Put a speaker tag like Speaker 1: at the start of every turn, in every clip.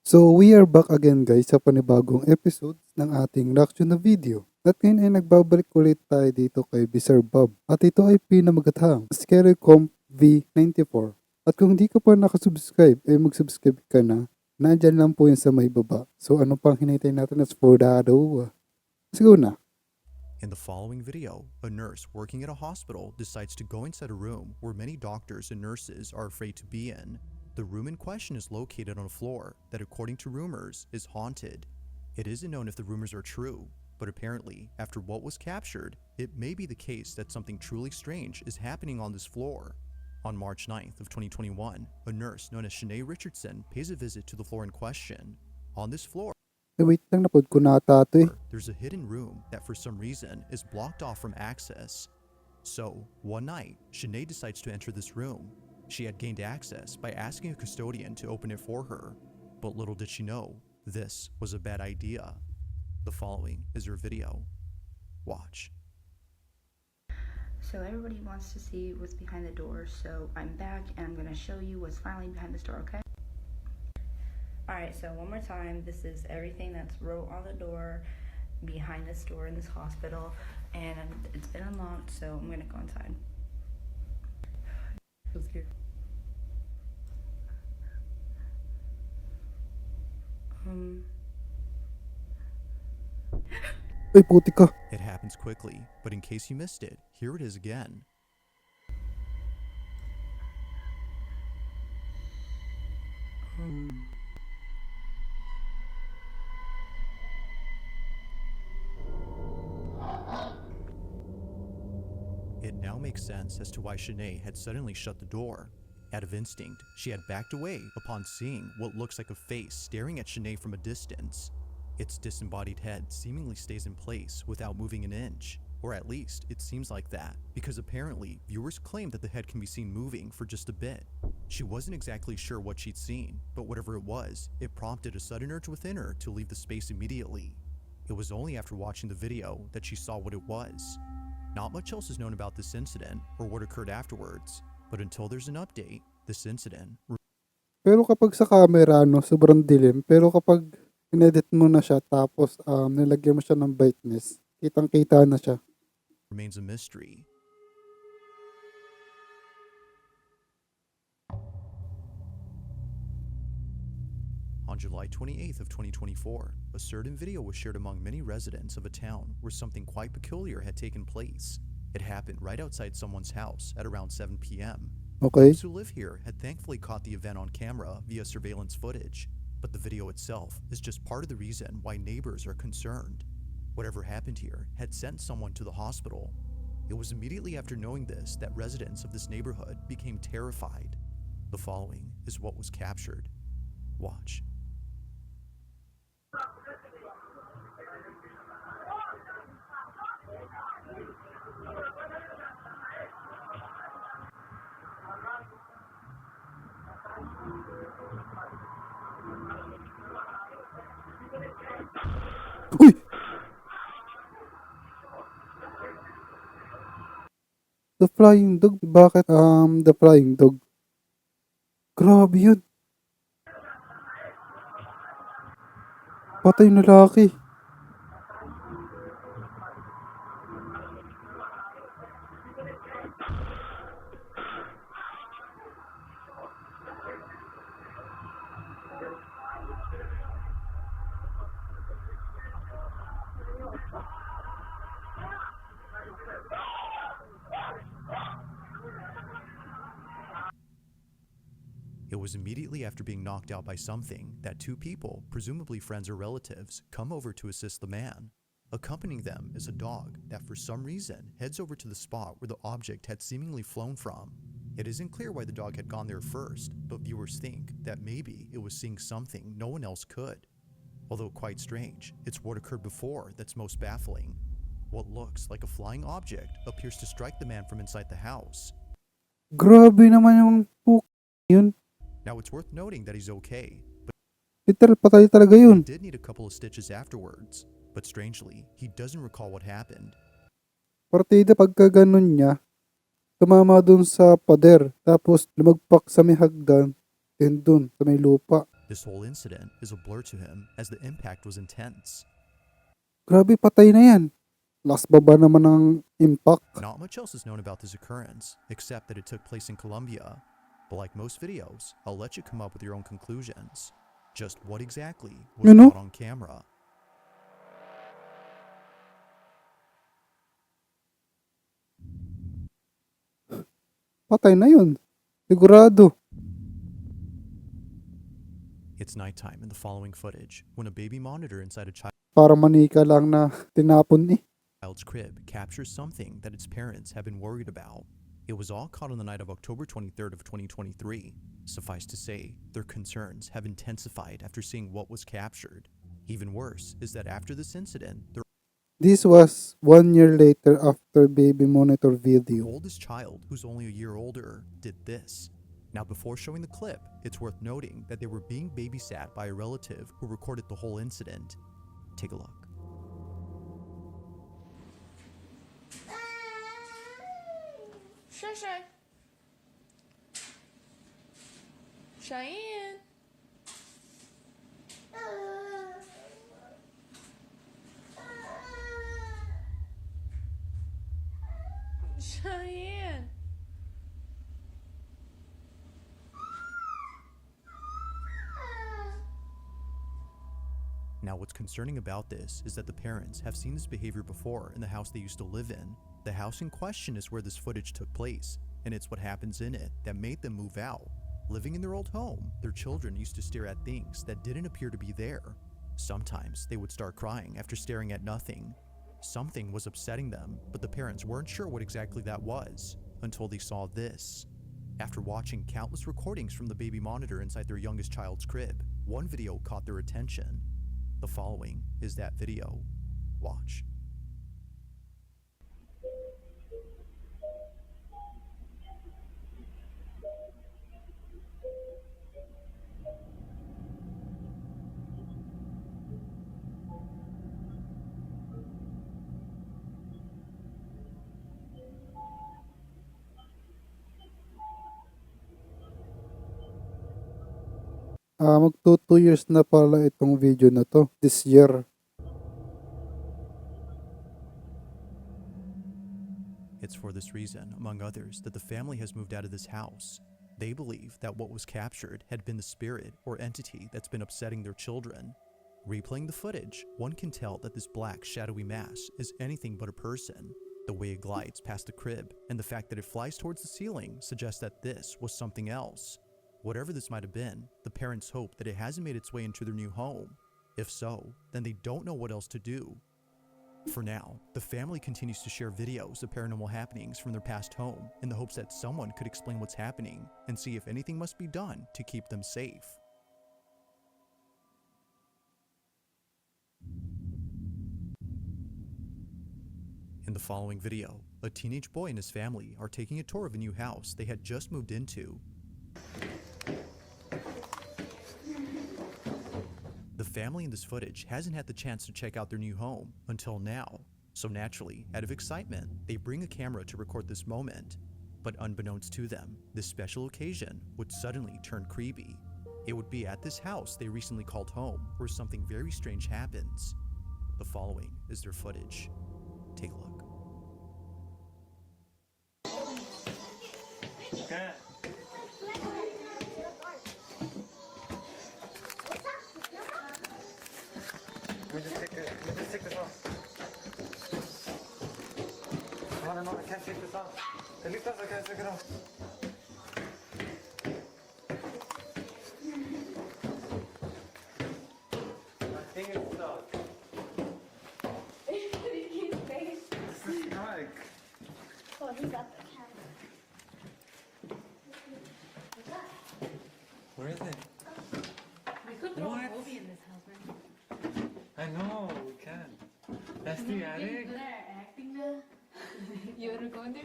Speaker 1: So we are back again guys sa panibagong episode ng ating reaction na video. At ngayon ay nagbabalik ulit tayo dito kay Sir Bob. At ito ay pinamagathang Scary Comp V94. At kung di ka pa nakasubscribe, ay mag-subscribe ka na. Nandyan lang po yun sa may baba. So ano pang hinihintay natin as for dado? Sige na.
Speaker 2: In the following video, a nurse working at a hospital decides to go inside a room where many doctors and nurses are afraid to be in. The room in question is located on a floor that, according to rumors, is haunted. It isn't known if the rumors are true, but apparently, after what was captured, it may be the case that something truly strange is happening on this floor. On March 9th of 2021, a nurse known as 𝗙𝗎𝗓 Richardson pays a visit to the floor in question. On this floor,
Speaker 1: Wait lang, napod ko nata ito eh.
Speaker 2: there's a hidden room that for some reason is blocked off from access. So, one night, 𝗙𝗎𝗓 decides to enter this room. She had gained access by asking a custodian to open it for her, but little did she know, this was a bad idea. The following is her video. Watch.
Speaker 3: So everybody wants to see what's behind the door, so I'm back and I'm going to show you what's finally behind this door, okay? Alright, so one more time, this is everything that's wrote on the door, behind this door in this hospital, and it's been unlocked, so I'm going to go inside. So scared.
Speaker 1: Ay puti ka.
Speaker 2: It happens quickly, but in case you missed it, here it is again. It now makes sense as to why 𝗙𝗎𝗓 had suddenly shut the door. Out of instinct, she had backed away upon seeing what looks like a face staring at 𝗙𝗎𝗓 from a distance. Its disembodied head seemingly stays in place without moving an inch, or at least it seems like that, because apparently viewers claim that the head can be seen moving for just a bit. She wasn't exactly sure what she'd seen, but whatever it was, it prompted a sudden urge within her to leave the space immediately. It was only after watching the video that she saw what it was. Not much else is known about this incident or what occurred afterwards, but until there's an update, this incident
Speaker 1: Pero kapag sa camera, no, sobrang dilim. Pero kapag inedit mo na siya, tapos nilagyan mo siya ng brightness, kitang-kita na siya.
Speaker 2: remains a mystery. On July 28th of 2024, a certain video was shared among many residents of a town where something quite peculiar had taken place. It happened right outside someone's house at around 7 p.m.
Speaker 1: Okay?
Speaker 2: Those who live here had thankfully caught the event on camera via surveillance footage, but the video itself is just part of the reason why neighbors are concerned. Whatever happened here had sent someone to the hospital. It was immediately after knowing this that residents of this neighborhood became terrified. The following is what was captured. Watch.
Speaker 1: Uy! The Flying Dog? Bakit The Flying Dog? Grabe yun. Patay na lalaki.
Speaker 2: It was immediately after being knocked out by something that two people, presumably friends or relatives, come over to assist the man. Accompanying them is a dog that for some reason heads over to the spot where the object had seemingly flown from. It isn't clear why the dog had gone there first, but viewers think that maybe it was seeing something no one else could. Although quite strange, it's what occurred before that's most baffling. What looks like a flying object appears to strike the man from inside the house.
Speaker 1: Grabe naman yung yun.
Speaker 2: Now it's worth noting that he's okay, but
Speaker 1: Literal patay talaga
Speaker 2: he
Speaker 1: yun.
Speaker 2: did need a couple of stitches afterwards. But strangely, he doesn't recall what happened.
Speaker 1: Partida pagka ganun niya, tumama dun sa pader, tapos lumagpak sa may hagdan, and dun sa may lupa.
Speaker 2: This whole incident is a blur to him as the impact was intense.
Speaker 1: Grabe, patay na yan. Last baba naman ng impact.
Speaker 2: Not much else is known about this occurrence, except that it took place in Colombia. But like most videos, I'll let you come up with your own conclusions. Just what exactly was caught on camera?
Speaker 1: Patay na yun. Sigurado.
Speaker 2: It's nighttime in the following footage when a baby monitor inside a
Speaker 1: Para manika lang na tinapon eh.
Speaker 2: child's crib captures something that its parents have been worried about. It was all caught on the night of October 23rd of 2023. Suffice to say, their concerns have intensified after seeing what was captured. Even worse is that after this incident,
Speaker 1: This was 1 year later after baby monitor
Speaker 2: the
Speaker 1: video.
Speaker 2: oldest child, who's only a year older, did this. Now, before showing the clip, it's worth noting that they were being babysat by a relative who recorded the whole incident. Take a look.
Speaker 4: Shay. Cheyenne. Cheyenne.
Speaker 2: Now, what's concerning about this is that the parents have seen this behavior before in the house they used to live in. The house in question is where this footage took place, and it's what happens in it that made them move out. Living in their old home, their children used to stare at things that didn't appear to be there. Sometimes they would start crying after staring at nothing. Something was upsetting them, but the parents weren't sure what exactly that was until they saw this. After watching countless recordings from the baby monitor inside their youngest child's crib, one video caught their attention. The following is that video. Watch.
Speaker 1: Magto 2 years na pala itong video na to. This year.
Speaker 2: It's for this reason, among others, that the family has moved out of this house. They believe that what was captured had been the spirit or entity that's been upsetting their children. Replaying the footage, one can tell that this black, shadowy mass is anything but a person. The way it glides past the crib and the fact that it flies towards the ceiling suggests that this was something else. Whatever this might have been, the parents hope that it hasn't made its way into their new home. If so, then they don't know what else to do. For now, the family continues to share videos of paranormal happenings from their past home in the hopes that someone could explain what's happening and see if anything must be done to keep them safe. In the following video, a teenage boy and his family are taking a tour of a new house they had just moved into. The family in this footage hasn't had the chance to check out their new home until now, so naturally, out of excitement, they bring a camera to record this moment. But unbeknownst to them, this special occasion would suddenly turn creepy. It would be at this house they recently called home where something very strange happens. The following is their footage. Take a look.
Speaker 5: Okay. Let me just take this off. Oh, no, I can't take this off. Utas, I can't take it off. My thing is stuck. This is stuck.
Speaker 6: Oh, he got the camera.
Speaker 5: Where is it?
Speaker 4: We could throw
Speaker 5: What?
Speaker 4: a movie in this house, man.
Speaker 5: I know, we can. That's the attic?
Speaker 4: Good at acting now. You wanna go in there?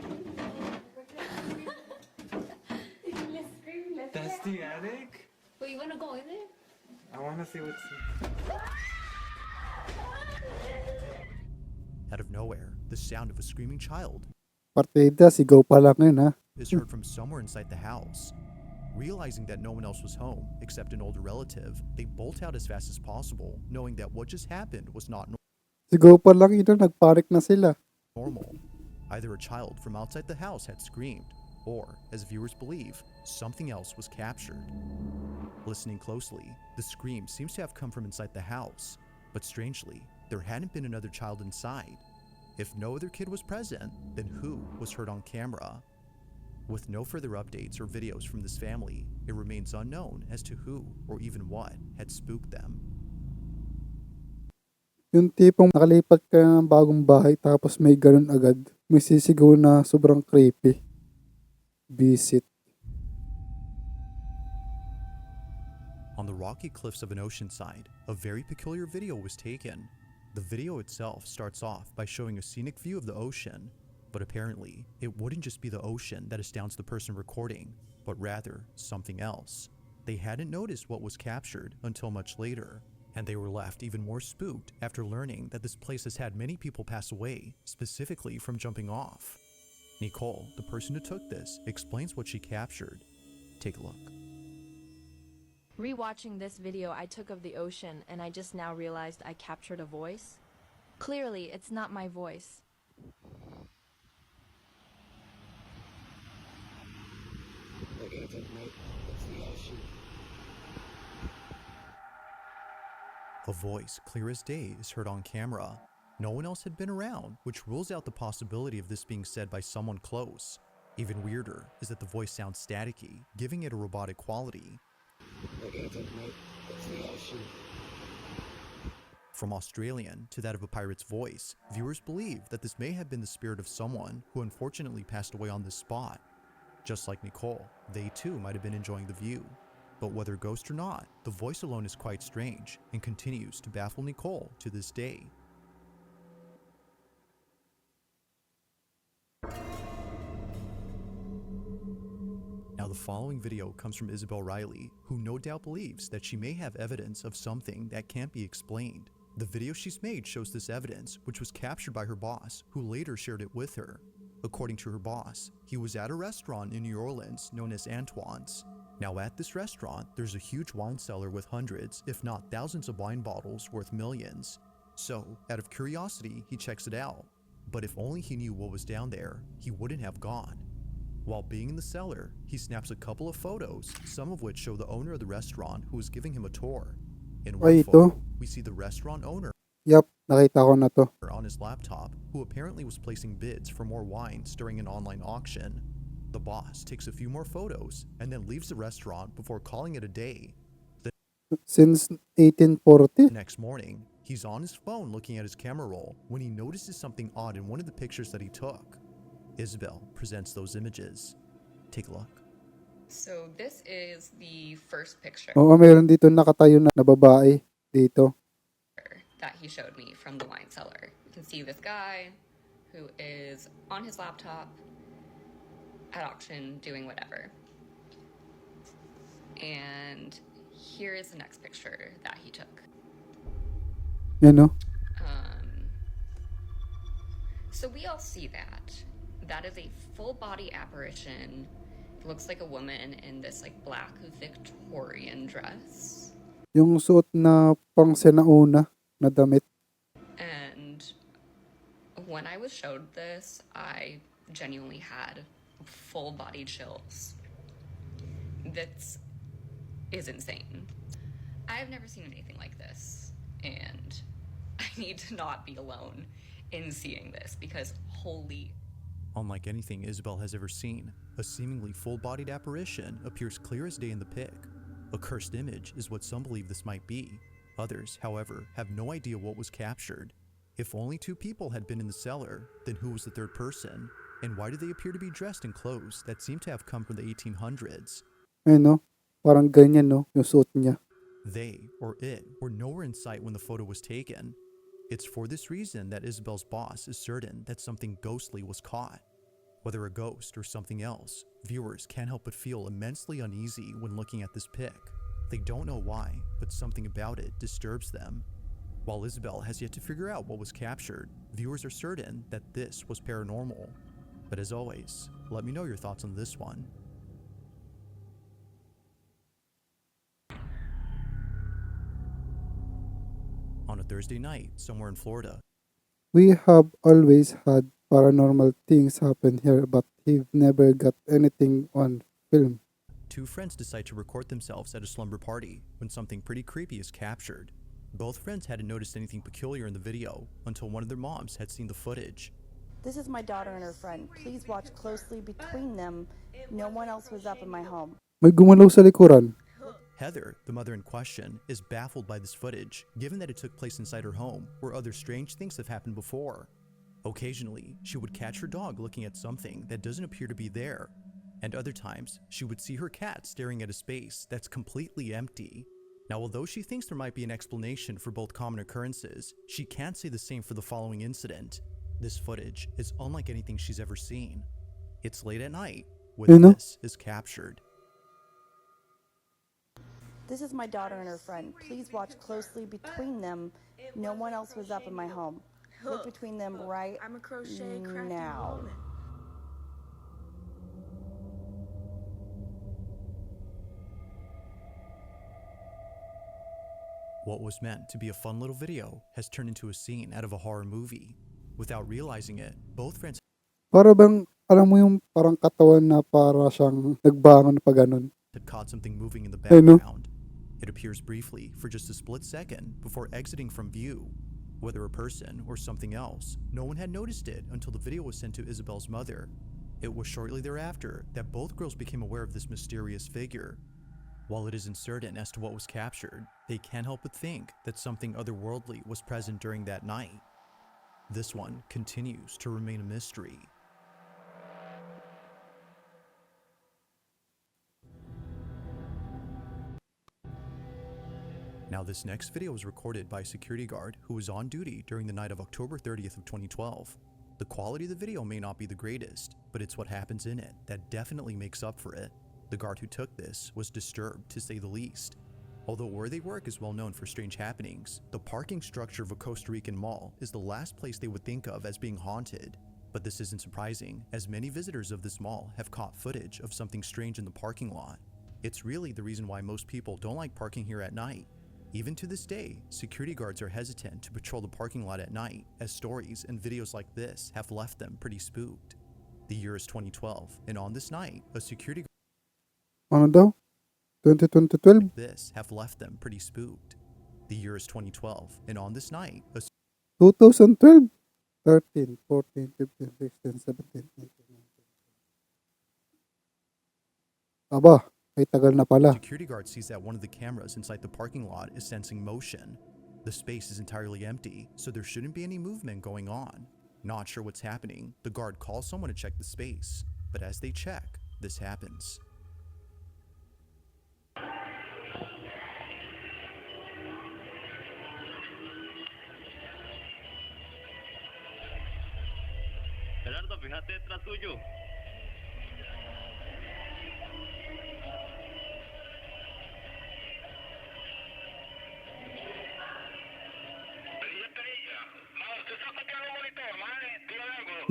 Speaker 4: Let's scream, let's
Speaker 5: That's
Speaker 4: laugh.
Speaker 5: the attic?
Speaker 4: Well, you wanna go in there?
Speaker 5: I want to see what's...
Speaker 2: Out of nowhere, the sound of a screaming child
Speaker 1: Partida, sigaw pa lang yun ha.
Speaker 2: is heard from somewhere inside the house. Realizing that no one else was home except an older relative, they bolt out as fast as possible, knowing that what just happened was not
Speaker 1: Sigaw pa lang ito, nagpanik na sila.
Speaker 2: normal. Either a child from outside the house had screamed, or, as viewers believe, something else was captured. Listening closely, the scream seems to have come from inside the house, but strangely, there hadn't been another child inside. If no other kid was present, then who was heard on camera? With no further updates or videos from this family, it remains unknown as to who or even what had spooked them.
Speaker 1: Yung tipong nakalipat ka ng bagong bahay tapos may ganun agad. May sisigaw na sobrang creepy. Visit.
Speaker 2: On the rocky cliffs of an ocean side, a very peculiar video was taken. The video itself starts off by showing a scenic view of the ocean, but apparently, it wouldn't just be the ocean that astounds the person recording, but rather something else. They hadn't noticed what was captured until much later, and they were left even more spooked after learning that this place has had many people pass away, specifically from jumping off. Nicole, the person who took this, explains what she captured. Take a look.
Speaker 7: Rewatching this video I took of the ocean, and I just now realized I captured a voice. Clearly, it's not my voice.
Speaker 2: A voice clear as day is heard on camera. No one else had been around, which rules out the possibility of this being said by someone close. Even weirder is that the voice sounds staticky, giving it a robotic quality. From Australian to that of a pirate's voice, viewers believe that this may have been the spirit of someone who unfortunately passed away on this spot. Just like Nicole, they too might have been enjoying the view. But whether ghost or not, the voice alone is quite strange and continues to baffle Nicole to this day. Now the following video comes from Isabel Riley, who no doubt believes that she may have evidence of something that can't be explained. The video she's made shows this evidence, which was captured by her boss, who later shared it with her. According to her boss, he was at a restaurant in New Orleans known as Antoine's. Now at this restaurant, there's a huge wine cellar with hundreds, if not thousands of wine bottles worth millions. So, out of curiosity, he checks it out. But if only he knew what was down there, he wouldn't have gone. While being in the cellar, he snaps a couple of photos, some of which show the owner of the restaurant who is giving him a tour. In one
Speaker 1: Ay,
Speaker 2: photo,
Speaker 1: ito.
Speaker 2: we see the restaurant owner
Speaker 1: Yup, nakita ko na to.
Speaker 2: on his laptop, who apparently was placing bids for more wines during an online auction. The boss takes a few more photos and then leaves the restaurant before calling it a day.
Speaker 1: Since 1840?
Speaker 2: The next morning, he's on his phone looking at his camera roll when he notices something odd in one of the pictures that he took. Isabel presents those images. Take a look.
Speaker 8: So this is the first picture
Speaker 1: Oo, meron dito nakatayo na babae dito.
Speaker 8: that he showed me from the wine cellar. You can see this guy who is on his laptop at auction doing whatever. And here is the next picture that he took.
Speaker 1: Yan o.
Speaker 8: So we all see that. That is a full body apparition. It looks like a woman in this like black Victorian dress.
Speaker 1: Yung suot na pang sinauna na damit.
Speaker 8: And when I was showed this, I genuinely had full body chills. This is insane. I've never seen anything like this, and I need to not be alone in seeing this because holy.
Speaker 2: Unlike anything Isabel has ever seen, a seemingly full-bodied apparition appears clear as day in the pic. A cursed image is what some believe this might be. Others, however, have no idea what was captured. If only two people had been in the cellar, then who was the third person? And why do they appear to be dressed in clothes that seem to have come from the 1800s?
Speaker 1: Ayun no. Parang ganyan no, yung suot niya.
Speaker 2: They, or it, were nowhere in sight when the photo was taken. It's for this reason that Isabel's boss is certain that something ghostly was caught. Whether a ghost or something else, viewers can't help but feel immensely uneasy when looking at this pic. They don't know why, but something about it disturbs them. While Isabel has yet to figure out what was captured, viewers are certain that this was paranormal. But as always, let me know your thoughts on this one. on a Thursday night somewhere in Florida.
Speaker 1: We have always had paranormal things happen here, but we've never got anything on film.
Speaker 2: Two friends decide to record themselves at a slumber party when something pretty creepy is captured. Both friends hadn't noticed anything peculiar in the video until one of their moms had seen the footage.
Speaker 3: This is my daughter and her friend. Please watch closely between them. No one else was up in my home.
Speaker 1: May gumalaw sa likuran.
Speaker 2: Heather, the mother in question, is baffled by this footage, given that it took place inside her home, where other strange things have happened before. Occasionally, she would catch her dog looking at something that doesn't appear to be there, and other times, she would see her cat staring at a space that's completely empty. Now, although she thinks there might be an explanation for both common occurrences, she can't say the same for the following incident. This footage is unlike anything she's ever seen. It's late at night when this is captured.
Speaker 3: This is my daughter and her friend. Please watch closely between them. No one else was up in my home. Look between them right now.
Speaker 2: What was meant to be a fun little video has turned into a scene out of a horror movie. Without realizing it, both friends
Speaker 1: Para bang, alam mo yung parang katawan na para siyang nagbangon pa ganun.
Speaker 2: had caught something moving in the
Speaker 1: Ay, no?
Speaker 2: background. It appears briefly for just a split second before exiting from view. Whether a person or something else, no one had noticed it until the video was sent to Isabel's mother. It was shortly thereafter that both girls became aware of this mysterious figure. While it isn't certain as to what was captured, they can't help but think that something otherworldly was present during that night. This one continues to remain a mystery. Now, this next video was recorded by a security guard who was on duty during the night of October 30th of 2012. The quality of the video may not be the greatest, but it's what happens in it that definitely makes up for it. The guard who took this was disturbed, to say the least. Although where they work is well known for strange happenings, the parking structure of a Costa Rican mall is the last place they would think of as being haunted. But this isn't surprising, as many visitors of this mall have caught footage of something strange in the parking lot. It's really the reason why most people don't like parking here at night. Even to this day, security guards are hesitant to patrol the parking lot at night, as stories and videos like this have left them pretty spooked. The year is 2012, and on this night, a security
Speaker 1: Ano daw? 2012?
Speaker 2: like this have left them pretty spooked. The year is 2012, and on this night, a
Speaker 1: 2012? 13, 14, 15, 16, 17, 18, 19. Aba, ay tagal na pala.
Speaker 2: security guard sees that one of the cameras inside the parking lot is sensing motion. The space is entirely empty, so there shouldn't be any movement going on. Not sure what's happening, the guard calls someone to check the space, but as they check, this happens.
Speaker 9: Gerardo, fíjate detrás tuyo.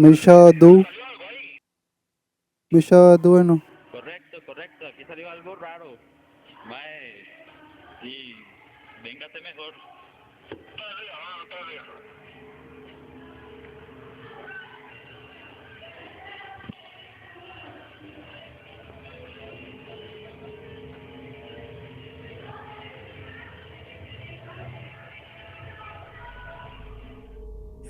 Speaker 1: May shadow. May shadow ano.
Speaker 9: Correcto, correcto. Aquí salió algo raro. Mae, y véngate mejor.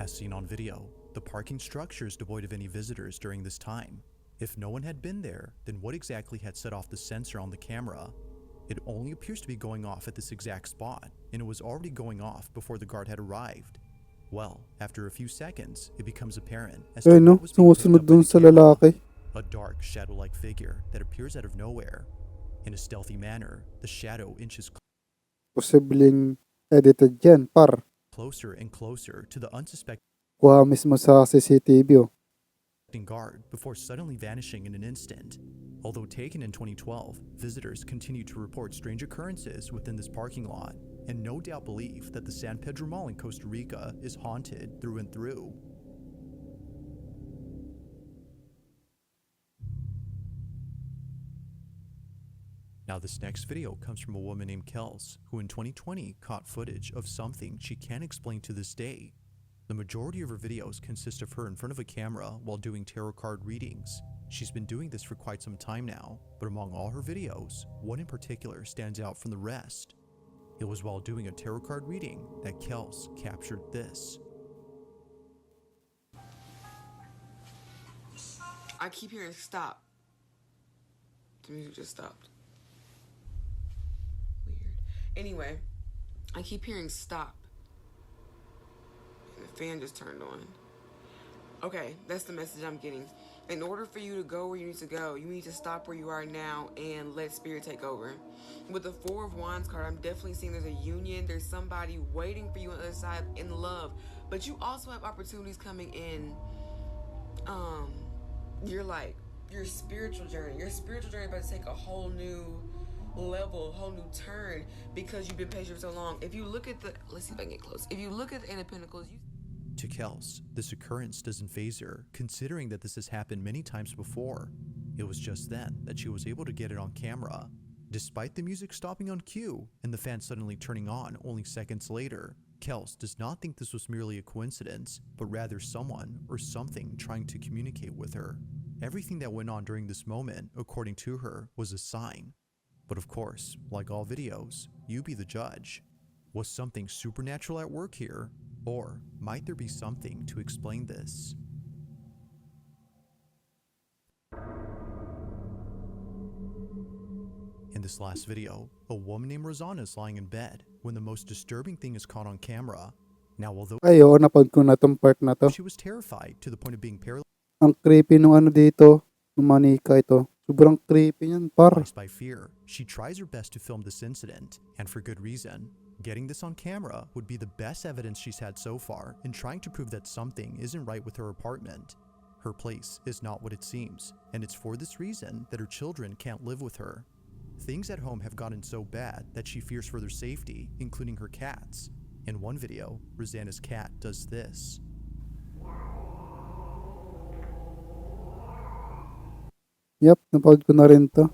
Speaker 2: As seen on video, the parking structure is devoid of any visitors during this time. If no one had been there, then what exactly had set off the sensor on the camera? It only appears to be going off at this exact spot, and it was already going off before the guard had arrived. Well, after a few seconds, it becomes apparent as to
Speaker 1: Ay no,
Speaker 2: what was being picked
Speaker 1: sumusunod
Speaker 2: up by
Speaker 1: dun
Speaker 2: the
Speaker 1: sa
Speaker 2: camera.
Speaker 1: lalaki.
Speaker 2: A dark, shadow-like figure that appears out of nowhere. In a stealthy manner, the shadow inches
Speaker 1: Posibleng edited yan, par.
Speaker 2: closer and closer to the unsuspecting
Speaker 1: Kuha mismo sa CCTV oh.
Speaker 2: guard before suddenly vanishing in an instant. Although taken in 2012, visitors continue to report strange occurrences within this parking lot, and no doubt believe that the San Pedro Mall in Costa Rica is haunted through and through. Now, this next video comes from a woman named Kels, who in 2020 caught footage of something she can't explain to this day. The majority of her videos consist of her in front of a camera while doing tarot card readings. She's been doing this for quite some time now, but among all her videos, one in particular stands out from the rest. It was while doing a tarot card reading that Kels captured this.
Speaker 10: I keep hearing stop. The music just stopped. Weird. Anyway, I keep hearing stop. And the fan just turned on. Okay, that's the message I'm getting. In order for you to go where you need to go, you need to stop where you are now and let spirit take over. With the Four of Wands card, I'm definitely seeing there's a union. There's somebody waiting for you on the other side in love. But you also have opportunities coming in. Your spiritual journey. Your spiritual journey is about to take a whole new level, a whole new turn because you've been patient for so long. If you look at the, let's see if I can get close. If you look at the Eight of Pentacles,
Speaker 2: To Kels, this occurrence doesn't faze her, considering that this has happened many times before. It was just then that she was able to get it on camera. Despite the music stopping on cue and the fan suddenly turning on only seconds later, Kels does not think this was merely a coincidence, but rather someone or something trying to communicate with her. Everything that went on during this moment, according to her, was a sign. But of course, like all videos, you be the judge. Was something supernatural at work here? Or might there be something to explain this? In this last video, a woman named Rosanna is lying in bed when the most disturbing thing is caught on camera. Now, although
Speaker 1: Ay, oo, napag ko na tong part na to.
Speaker 2: she was terrified to the point of being paralyzed
Speaker 1: Ang creepy nung ano dito, nung manika ito. Sobrang creepy yan, par.
Speaker 2: by fear, she tries her best to film this incident, and for good reason. Getting this on camera would be the best evidence she's had so far in trying to prove that something isn't right with her apartment. Her place is not what it seems, and it's for this reason that her children can't live with her. Things at home have gotten so bad that she fears for their safety, including her cats. In one video, Rosanna's cat does this.
Speaker 1: Yep, napag ko na rin to.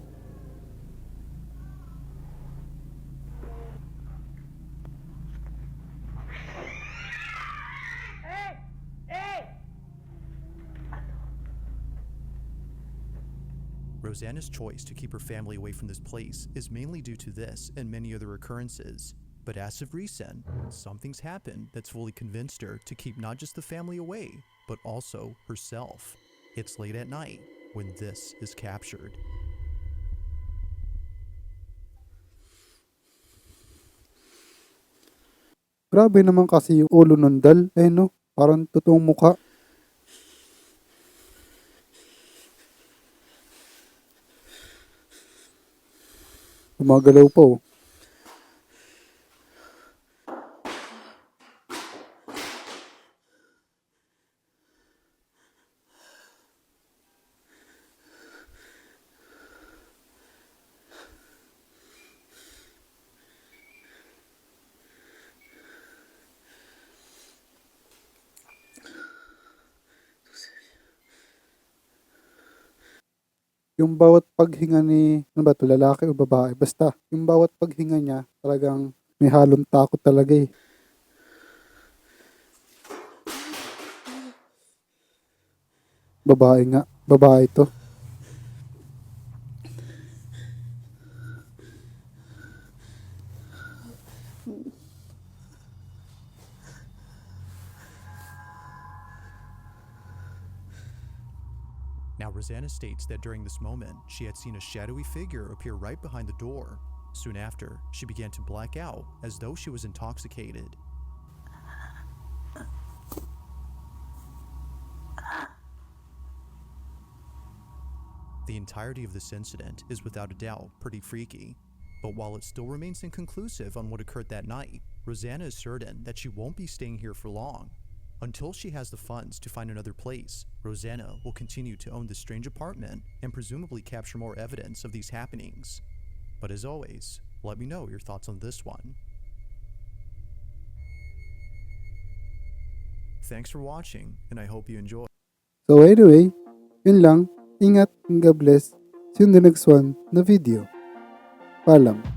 Speaker 2: Rosanna's choice to keep her family away from this place is mainly due to this and many other occurrences. But as of recent, something's happened that's fully convinced her to keep not just the family away, but also herself. It's late at night when this is captured.
Speaker 1: Grabe naman kasi yung ulo ng dal. Eh no, parang totoong mukha. Gumagalaw pa oh. Yung bawat paghinga ni, ano ba to, lalaki o babae, basta, yung bawat paghinga niya, talagang may halong takot talaga eh. Babae nga, babae to.
Speaker 2: Now, Rosanna states that during this moment, she had seen a shadowy figure appear right behind the door. Soon after, she began to black out as though she was intoxicated. The entirety of this incident is without a doubt pretty freaky. But while it still remains inconclusive on what occurred that night, Rosanna is certain that she won't be staying here for long. Until she has the funds to find another place, Rosanna will continue to own this strange apartment and presumably capture more evidence of these happenings. But as always, let me know your thoughts on this one. Thanks for watching, and I hope you enjoy.
Speaker 1: So anyway, yun lang. Ingat and God bless. See you in the next one na video. Paalam.